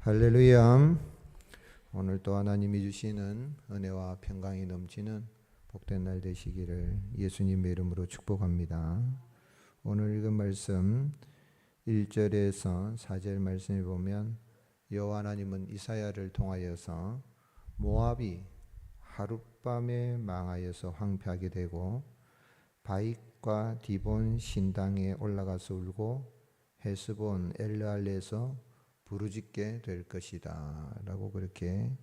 할렐루야. 오늘 또 하나님이 주시는 은혜와 평강이 넘치는 복된 날 되시기를 예수님의 이름으로 축복합니다. 오늘 읽은 말씀 1절에서 4절 말씀에 보면 여호와 하나님은 이사야를 통하여서 모압이 하룻밤에 망하여서 황폐하게 되고 바익과 디본 신당에 올라가서 울고 헤스본 엘르알레에서 부르짖게 될 것이다 라고 그렇게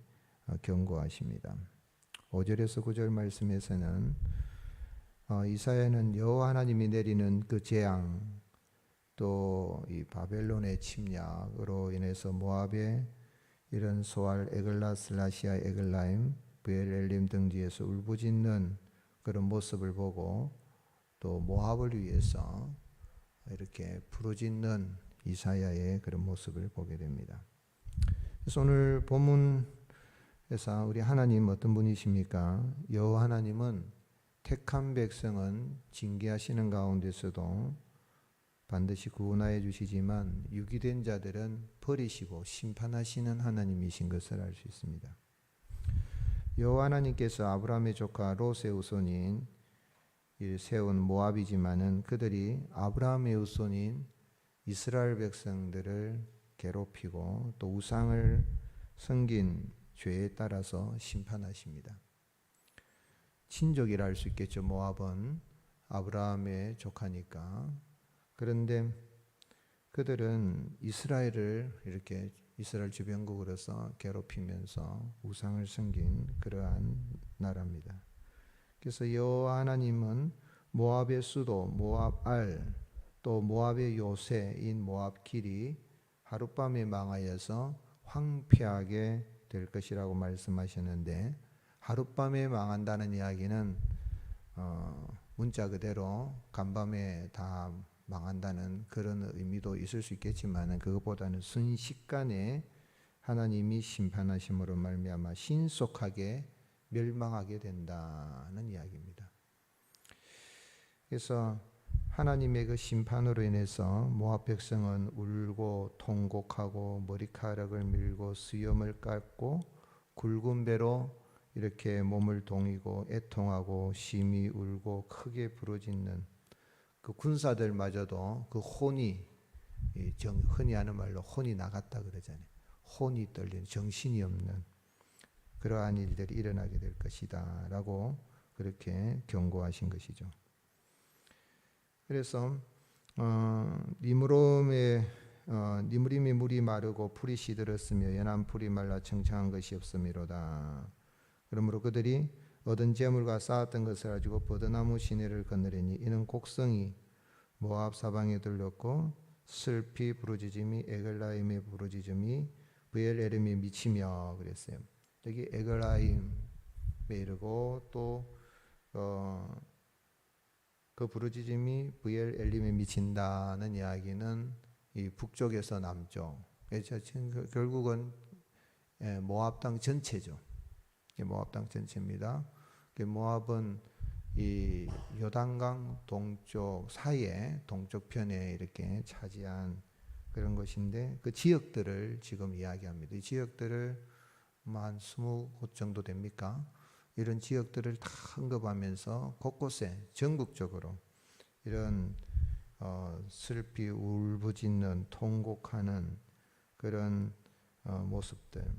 경고하십니다. 5절에서 9절 말씀에서는 이사야는 여호와 하나님이 내리는 그 재앙, 또 이 바벨론의 침략으로 인해서 모압의 이런 소알 에글라슬라시아 에글라임 브엘엘림 등지에서 울부짖는 그런 모습을 보고 또 모압을 위해서 이렇게 부르짖는 이사야의 그런 모습을 보게 됩니다. 그래서 오늘 본문에서 우리 하나님 어떤 분이십니까? 여호와 하나님은 택한 백성은 징계하시는 가운데서도 반드시 구원하여 주시지만 유기된 자들은 버리시고 심판하시는 하나님이신 것을 알 수 있습니다. 여호와 하나님께서 아브라함의 조카 롯의 후손인 세운 모압이지만은 그들이 아브라함의 후손인 이스라엘 백성들을 괴롭히고 또 우상을 섬긴 죄에 따라서 심판하십니다. 친족이라 할 수 있겠죠. 모압은 아브라함의 조카니까. 그런데 그들은 이스라엘을 이렇게 이스라엘 주변국으로서 괴롭히면서 우상을 섬긴 그러한 나라입니다. 그래서 여호와 하나님은 모압의 수도 모압알 또 모압의 요새인 모압 길이 하룻밤에 망하여서 황폐하게 될 것이라고 말씀하셨는데 하룻밤에 망한다는 이야기는 문자 그대로 간밤에 다 망한다는 그런 의미도 있을 수 있겠지만 그것보다는 순식간에 하나님이 심판하심으로 말미암아 신속하게 멸망하게 된다는 이야기입니다. 그래서 하나님의 그 심판으로 인해서 모압 백성은 울고 통곡하고 머리카락을 밀고 수염을 깎고 굵은 배로 이렇게 몸을 동이고 애통하고 심히 울고 크게 부르짖는 그 군사들마저도 그 혼이 흔히 하는 말로 혼이 나갔다 그러잖아요. 혼이 떨리는 정신이 없는 그러한 일들이 일어나게 될 것이다 라고 그렇게 경고하신 것이죠. 그래서 니므림의 물이 마르고 풀이 시들었으며 연한 풀이 말라 청청한 것이 없음이로다. 그러므로 그들이 얻은 재물과 쌓았던 것을 가지고 버드나무 시내를 건너리니 이는 곡성이 모압 사방에 들렸고 슬피 부르짖음이 에글라임의 부르짖음이 브엘엘림에 미치며 그랬어요. 여기 에글라임에 이르고 또 그 부르짖음이 브엘엘림에 미친다는 이야기는 이 북쪽에서 남쪽, 결국은 모압 땅 전체죠. 모압 땅 전체입니다. 모압은 이 요단강 동쪽 사이에 동쪽 편에 이렇게 차지한 그런 것인데 그 지역들을 지금 이야기합니다. 이 지역들을 한 20곳 정도 됩니까? 이런 지역들을 다 언급하면서 곳곳에 전국적으로 이런 슬피 울부짖는 통곡하는 그런 모습들,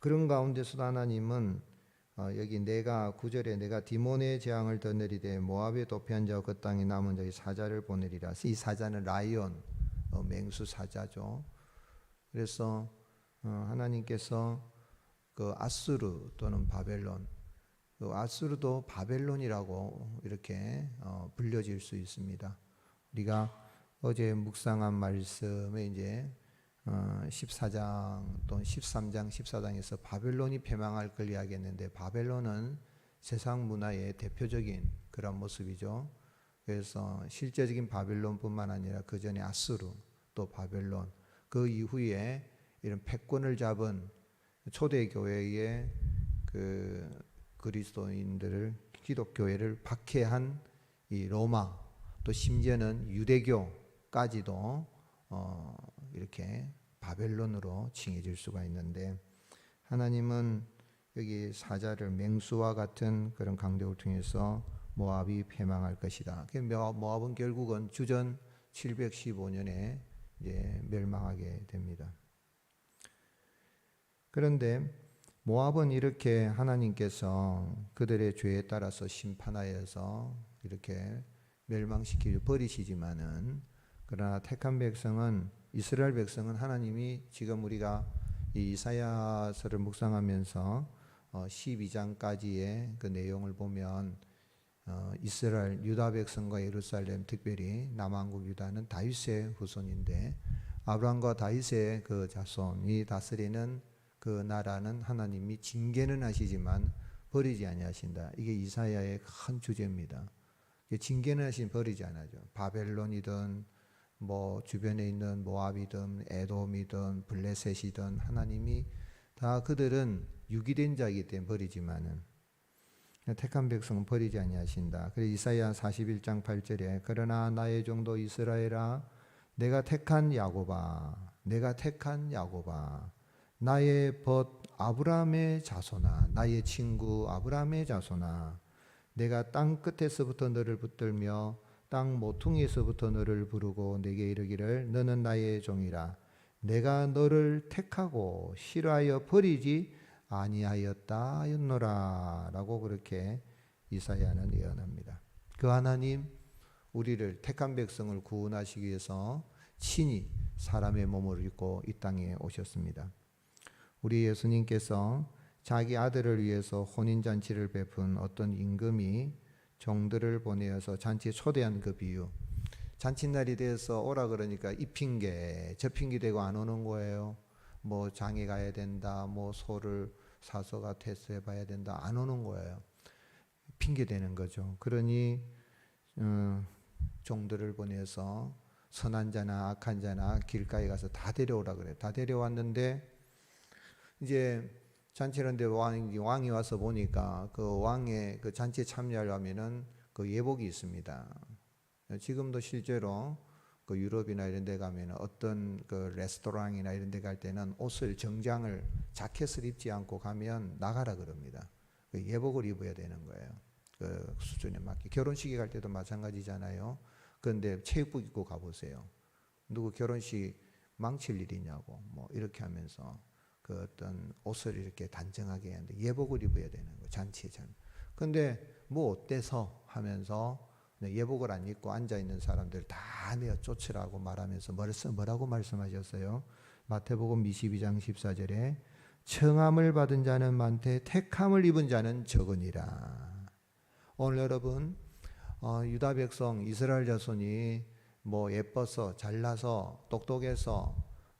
그런 가운데서도 하나님은 여기 내가 9절에 내가 디몬의 재앙을 더 내리되 모압의 도피한 자와 그 땅에 남은 자의 사자를 보내리라. 이 사자는 라이온, 맹수 사자죠. 그래서 하나님께서 그 아수르 또는 바벨론, 그 아수르도 바벨론이라고 이렇게 불려질 수 있습니다. 우리가 어제 묵상한 말씀에 이제 14장 또는 13장, 14장에서 바벨론이 패망할 걸 이야기했는데 바벨론은 세상 문화의 대표적인 그런 모습이죠. 그래서 실제적인 바벨론뿐만 아니라 그 전에 아수르 또 바벨론, 그 이후에 이런 패권을 잡은 초대교회의 그 그리스도인들을 기독교회를 박해한 이 로마, 또 심지어는 유대교까지도 이렇게 바벨론으로 칭해질 수가 있는데, 하나님은 여기 사자를 맹수와 같은 그런 강대국을 통해서 모압이 패망할 것이다. 모압은 결국은 주전 715년에 이제 멸망하게 됩니다. 그런데 모압은 이렇게 하나님께서 그들의 죄에 따라서 심판하여서 이렇게 멸망시키고 버리시지만은, 그러나 택한 백성은, 이스라엘 백성은 하나님이 지금 우리가 이 이사야서를 묵상하면서 12장까지의 그 내용을 보면 이스라엘 유다 백성과 예루살렘, 특별히 남왕국 유다는 다윗의 후손인데, 아브라함과 다윗의 그 자손이 다스리는 그 나라는 하나님이 징계는 하시지만 버리지 아니하신다. 이게 이사야의 큰 주제입니다. 징계는 하시면 버리지 않아죠. 바벨론이든 뭐 주변에 있는 모압이든 에돔이든 블레셋이든 하나님이 다 그들은 유기된 자이기 때문에 버리지만은 택한 백성은 버리지 아니하신다. 그래서 이사야 41장 8절에 그러나 나의 종도 이스라엘아, 내가 택한 야곱아, 내가 택한 야곱아, 나의 벗 아브라함의 자손아, 나의 친구 아브라함의 자손아, 내가 땅 끝에서부터 너를 붙들며 땅 모퉁이에서부터 너를 부르고 내게 이르기를 너는 나의 종이라. 내가 너를 택하고 싫어하여 버리지 아니하였다 하였노라 라고 그렇게 이사야는 예언합니다. 그 하나님, 우리를 택한 백성을 구원하시기 위해서 친히 사람의 몸을 입고 이 땅에 오셨습니다. 우리 예수님께서 자기 아들을 위해서 혼인잔치를 베푼 어떤 임금이 종들을 보내어서 잔치에 초대한 그 비유, 잔칫날이 돼서 오라 그러니까 이 핑계 저 핑계 대고 안 오는 거예요. 뭐 장에 가야 된다, 뭐 소를 사서가 테스트해 봐야 된다, 안 오는 거예요. 핑계 대는 거죠. 그러니 종들을 보내서 선한 자나 악한 자나 길가에 가서 다 데려오라 그래요. 다 데려왔는데 이제 잔치를 하는데 왕이 와서 보니까 그 왕의 그 잔치에 참여하려면은 그 예복이 있습니다. 지금도 실제로 그 유럽이나 이런 데 가면 어떤 그 레스토랑이나 이런 데 갈 때는 옷을, 정장을, 자켓을 입지 않고 가면 나가라 그럽니다. 그 예복을 입어야 되는 거예요. 그 수준에 맞게. 결혼식에 갈 때도 마찬가지잖아요. 그런데 체육복 입고 가보세요. 누구 결혼식 망칠 일이냐고 뭐 이렇게 하면서 그 어떤 옷을 이렇게 단정하게 하는데 예복을 입어야 되는 거예요. 잔치에 참. 근데 뭐 어때서 하면서 예복을 안 입고 앉아있는 사람들 다 내어 쫓으라고 말하면서 뭐라고 말씀하셨어요? 마태복음 22장 14절에 청함을 받은 자는 많되 택함을 입은 자는 적으니라. 오늘 여러분 유다 백성 이스라엘 자손이 뭐 예뻐서 잘나서 똑똑해서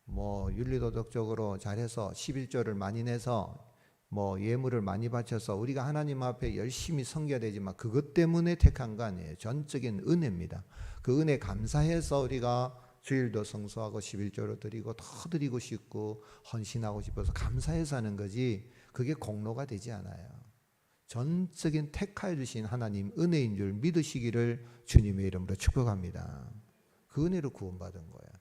뭐 윤리도덕적으로 잘해서 11조를 많이 내서 뭐 예물을 많이 바쳐서 우리가 하나님 앞에 열심히 섬겨야 되지만 그것 때문에 택한 거 아니에요. 전적인 은혜입니다. 그 은혜 감사해서 우리가 주일도 성수하고 11조로 드리고 더 드리고 싶고 헌신하고 싶어서 감사해서 하는 거지, 그게 공로가 되지 않아요. 전적인 택하여 주신 하나님 은혜인 줄 믿으시기를 주님의 이름으로 축복합니다. 그 은혜로 구원받은 거예요.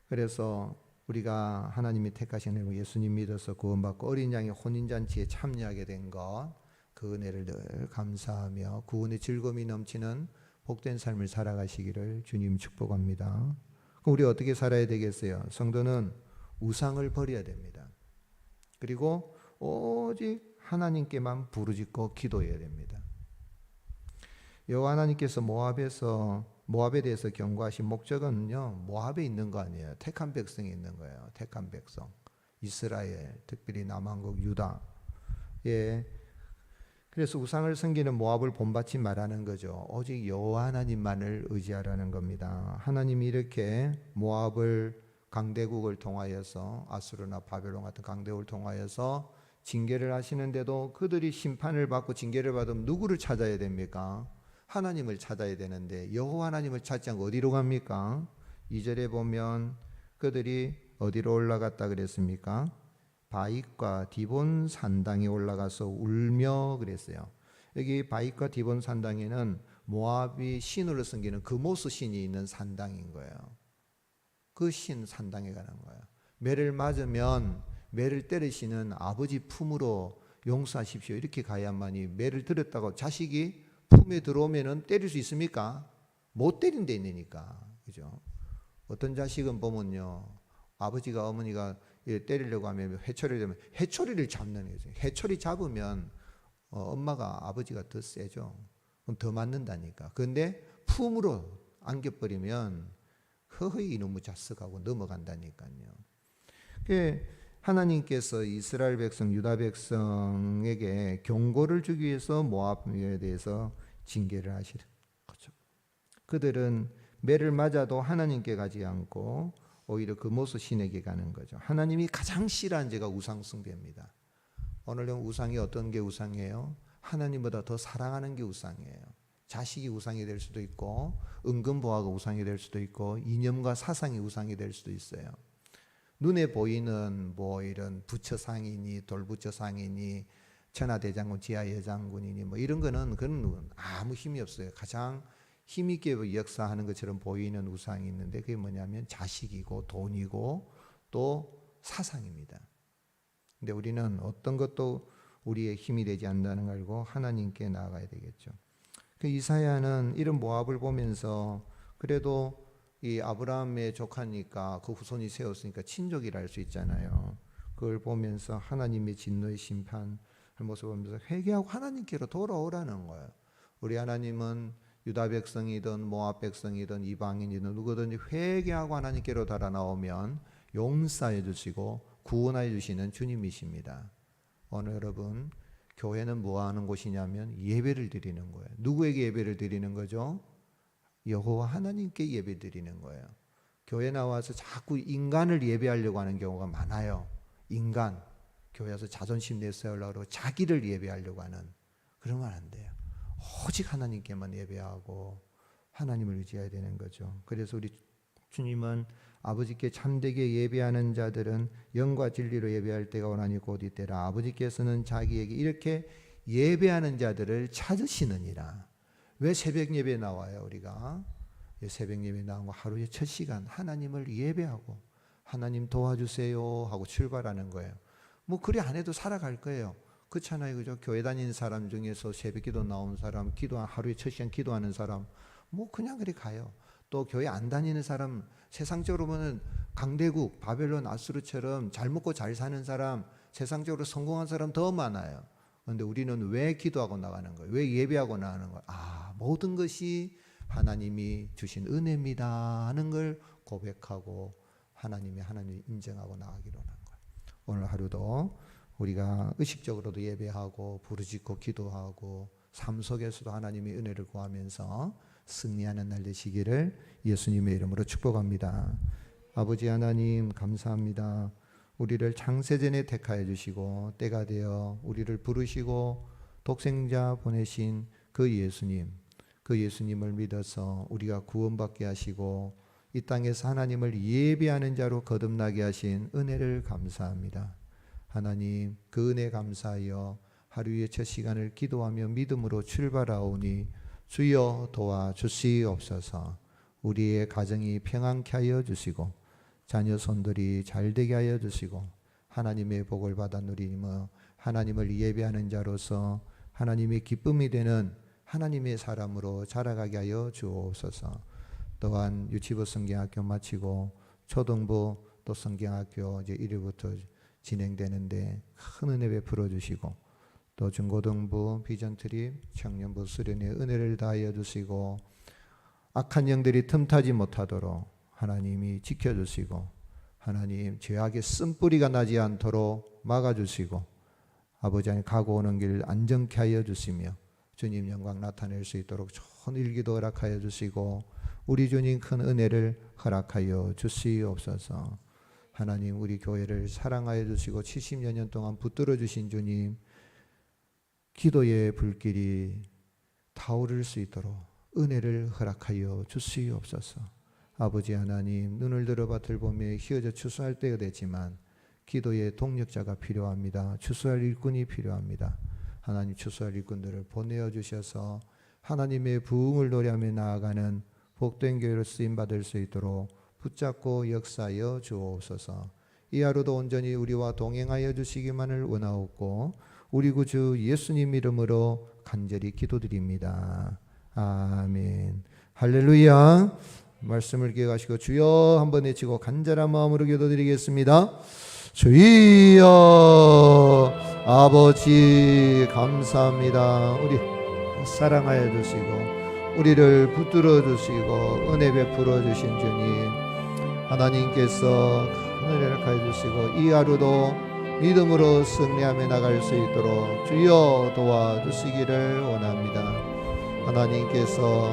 그래서 우리가 하나님이 택하신 예수님 믿어서 구원받고 어린 양의 혼인잔치에 참여하게 된 것, 그 은혜를 늘 감사하며 구원의 즐거움이 넘치는 복된 삶을 살아가시기를 주님 축복합니다. 그럼 우리 어떻게 살아야 되겠어요? 성도는 우상을 버려야 됩니다. 그리고 오직 하나님께만 부르짖고 기도해야 됩니다. 여호와 하나님께서 모압에 대해서 경고하신 목적은요, 모압에 있는 거 아니에요. 택한 백성이 있는 거예요. 택한 백성, 이스라엘, 특별히 남왕국 유다. 예. 그래서 우상을 섬기는 모압을 본받지 말라는 거죠. 오직 여호와 하나님만을 의지하라는 겁니다. 하나님이 이렇게 모압을 강대국을 통하여서 아수르나 바벨론 같은 강대국을 통하여서 징계를 하시는데도 그들이 심판을 받고 징계를 받으면 누구를 찾아야 됩니까? 하나님을 찾아야 되는데 여호와 하나님을 찾지 않고 어디로 갑니까? 2절에 보면 그들이 어디로 올라갔다 그랬습니까? 바익과 디본 산당에 올라가서 울며 그랬어요. 여기 바익과 디본 산당에는 모압이 신으로 섬기는 그모스 신이 있는 산당인 거예요. 그 신 산당에 가는 거예요. 매를 맞으면 매를 때리시는 아버지 품으로 용서하십시오. 이렇게 가야만이, 매를 들었다고 자식이 품에 들어오면은 때릴 수 있습니까? 못 때린데 있으니까. 그죠? 어떤 자식은 보면요, 아버지가 어머니가 때리려고 하면 회초리를 되면 회초리를 잡는 거죠. 회초리 잡으면 엄마가 아버지가 더 세죠. 그럼 더 맞는다니까. 그런데 품으로 안겨버리면 허허이 이놈의 자식하고 넘어간다니까요. 하나님께서 이스라엘 백성, 유다 백성에게 경고를 주기 위해서 모압에 대해서 징계를 하시는 거죠. 그들은 매를 맞아도 하나님께 가지 않고 오히려 그 모습 신에게 가는 거죠. 하나님이 가장 싫어하는 죄가 우상 숭배입니다. 오늘은 우상이 어떤 게 우상이에요? 하나님보다 더 사랑하는 게 우상이에요. 자식이 우상이 될 수도 있고, 은근보화가 우상이 될 수도 있고, 이념과 사상이 우상이 될 수도 있어요. 눈에 보이는 뭐 이런 부처상이니 돌부처상이니 천하대장군 지하여장군이니 뭐 이런 거는 그건 아무 힘이 없어요. 가장 힘있게 역사하는 것처럼 보이는 우상이 있는데, 그게 뭐냐면 자식이고 돈이고 또 사상입니다. 근데 우리는 어떤 것도 우리의 힘이 되지 않는다는 걸 알고 하나님께 나아가야 되겠죠. 그 이사야는 이런 모압을 보면서 그래도 이 아브라함의 조카니까 그 후손이 세웠으니까 친족이라 할 수 있잖아요. 그걸 보면서 하나님의 진노의 심판을 모습을 보면서 회개하고 하나님께로 돌아오라는 거예요. 우리 하나님은 유다 백성이든 모압 백성이든 이방인이든 누구든지 회개하고 하나님께로 달아나오면 용서해 주시고 구원해 주시는 주님이십니다. 오늘 여러분, 교회는 뭐 하는 곳이냐면 예배를 드리는 거예요. 누구에게 예배를 드리는 거죠? 여호와 하나님께 예배 드리는 거예요. 교회 나와서 자꾸 인간을 예배하려고 하는 경우가 많아요. 인간, 교회 와서 자존심 내세우려고 자기를 예배하려고 하는, 그러면 안 돼요. 오직 하나님께만 예배하고 하나님을 의지해야 되는 거죠. 그래서 우리 주님은 아버지께 참되게 예배하는 자들은 영과 진리로 예배할 때가 오나니 곧 이때라. 아버지께서는 자기에게 이렇게 예배하는 자들을 찾으시느니라. 왜 새벽 예배에 나와요? 우리가 새벽 예배에 나온 거 하루에 첫 시간 하나님을 예배하고 하나님 도와주세요 하고 출발하는 거예요. 뭐 그리 안 해도 살아갈 거예요. 그렇잖아요, 그죠? 교회 다니는 사람 중에서 새벽 기도 나온 사람, 하루에 첫 시간 기도하는 사람, 뭐 그냥 그리 가요. 또 교회 안 다니는 사람, 세상적으로 보면 강대국, 바벨론, 아수르처럼 잘 먹고 잘 사는 사람, 세상적으로 성공한 사람 더 많아요. 그런데 우리는 왜 기도하고 나가는 거예요? 왜 예배하고 나가는 거예요? 모든 것이 하나님이 주신 은혜입니다 하는 걸 고백하고 하나님을 인정하고 나가기로 하는 거예요. 오늘 하루도 우리가 의식적으로도 예배하고 부르짖고 기도하고 삶 속에서도 하나님의 은혜를 구하면서 승리하는 날 되시기를 예수님의 이름으로 축복합니다. 아버지 하나님 감사합니다. 우리를 창세전에 택하여 주시고 때가 되어 우리를 부르시고 독생자 보내신 그 예수님을 믿어서 우리가 구원받게 하시고 이 땅에서 하나님을 예배하는 자로 거듭나게 하신 은혜를 감사합니다. 하나님, 그 은혜 감사하여 하루의 첫 시간을 기도하며 믿음으로 출발하오니 주여 도와주시옵소서. 우리의 가정이 평안케 하여 주시고 자녀 손들이 잘되게 하여 주시고 하나님의 복을 받아 누리며 하나님을 예배하는 자로서 하나님의 기쁨이 되는 하나님의 사람으로 자라가게 하여 주옵소서. 또한 유치부 성경학교 마치고 초등부 또 성경학교 이제 1위부터 진행되는데 큰 은혜 베풀어 주시고 또 중고등부 비전트립 청년부 수련의 은혜를 다하여 주시고 악한 영들이 틈타지 못하도록 하나님이 지켜주시고 하나님 죄악의 쓴뿌리가 나지 않도록 막아주시고 아버지 하나님 가고 오는 길 안정케 하여 주시며 주님 영광 나타낼 수 있도록 좋은 일기도 허락하여 주시고 우리 주님 큰 은혜를 허락하여 주시옵소서. 하나님 우리 교회를 사랑하여 주시고 70여 년 동안 붙들어 주신 주님 기도의 불길이 타오를 수 있도록 은혜를 허락하여 주시옵소서. 아버지 하나님 눈을 들어 밭을 보며 휘어져 추수할 때가 되지만 기도의 동력자가 필요합니다. 추수할 일꾼이 필요합니다. 하나님 추수할 일꾼들을 보내어 주셔서 하나님의 부흥을 노래하며 나아가는 복된 교회로 쓰임받을 수 있도록 붙잡고 역사하여 주옵소서. 이 하루도 온전히 우리와 동행하여 주시기만을 원하옵고 우리 구주 예수님 이름으로 간절히 기도드립니다. 아멘. 할렐루야. 말씀을 기억하시고 주여 한번 외치고 간절한 마음으로 기도드리겠습니다. 주여 아버지 감사합니다. 우리 사랑하여 주시고 우리를 붙들어 주시고 은혜 베풀어 주신 주님, 하나님께서 큰 은혜를 가해 주시고 이 하루도 믿음으로 승리하며 나갈 수 있도록 주여 도와주시기를 원합니다. 하나님께서